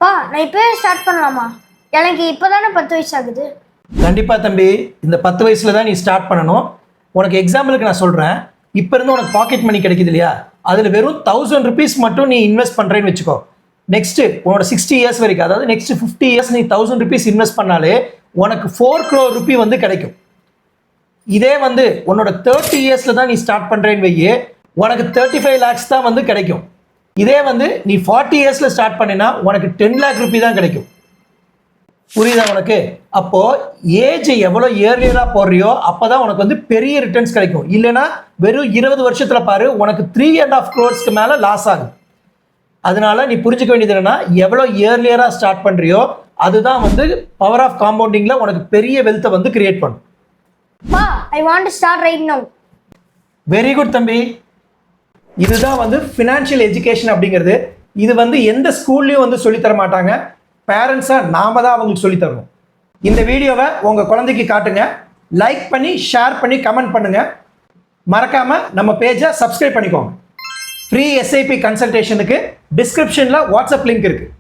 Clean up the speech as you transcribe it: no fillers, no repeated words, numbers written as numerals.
பா நான் இப்போவே ஸ்டார்ட் பண்ணலாமா? எனக்கு இப்போதானே 10 வயசு ஆகுது. கண்டிப்பாக தம்பி, இந்த 10 வயசுல தான் நீ ஸ்டார்ட் பண்ணணும். உனக்கு எக்ஸாம்பிளுக்கு நான் சொல்கிறேன், இப்போ இருந்து உனக்கு பாக்கெட் மணி கிடைக்குது இல்லையா, அதில் வெறும் 1000 rupees மட்டும் நீ இன்வெஸ்ட் பண்ணுறேன்னு வச்சுக்கோ. நெக்ஸ்ட்டு உன்னோட 60 இயர்ஸ் வரைக்கும், அதாவது நெக்ஸ்ட் 50 இயர்ஸ் நீ 1000 rupees இன்வெஸ்ட் பண்ணாலே உனக்கு 4 crore rupee வந்து கிடைக்கும். இதே வந்து உன்னோட 30 இயர்ஸில் தான் நீ ஸ்டார்ட் பண்ணுறேன்னு வையே, உனக்கு 35 lakhs தான் வந்து கிடைக்கும். இதே வந்து நீ 40 இயர்ஸில் ஸ்டார்ட் பண்ணினா உனக்கு 10 lakh rupee தான் கிடைக்கும். புரியுதா உனக்கு? அப்போ ஏஜ் எவ்வளோ இயர்லியராக போடுறியோ அப்போதான் உனக்கு வந்து பெரிய ரிட்டர்ன்ஸ் கிடைக்கும். இல்லைன்னா வெறும் 20 வருஷத்தில் பாரு உனக்கு 3.5 crores மேலே லாஸ் ஆகும். அதனால நீ புரிஞ்சுக்க வேண்டியது என்னன்னா, எவ்வளோ இயர்லியராக ஸ்டார்ட் பண்ணுறியோ அதுதான் வந்து பவர் ஆஃப் காம்பவுண்டிங்கில் உனக்கு பெரிய வெல்த்தை வந்து கிரியேட் பண்ணும். பா I want to start right now. Very good தம்பி. இதுதான் வந்து ஃபினான்ஷியல் எஜுகேஷன் அப்படிங்கிறது. இது வந்து எந்த ஸ்கூல்லையும் வந்து சொல்லித்தர மாட்டாங்க. பேரண்ட்ஸாக நாம தான் அவங்களுக்கு சொல்லித்தரணும். இந்த வீடியோவை உங்கள் குழந்தைக்கு காட்டுங்க. லைக் பண்ணி ஷேர் பண்ணி கமெண்ட் பண்ணுங்கள். மறக்காமல் நம்ம பேஜை சப்ஸ்கிரைப் பண்ணிக்கோங்க. ஃப்ரீ SIP கன்சல்டேஷனுக்கு டிஸ்கிரிப்ஷனில் வாட்ஸ்அப் லிங்க் இருக்குது.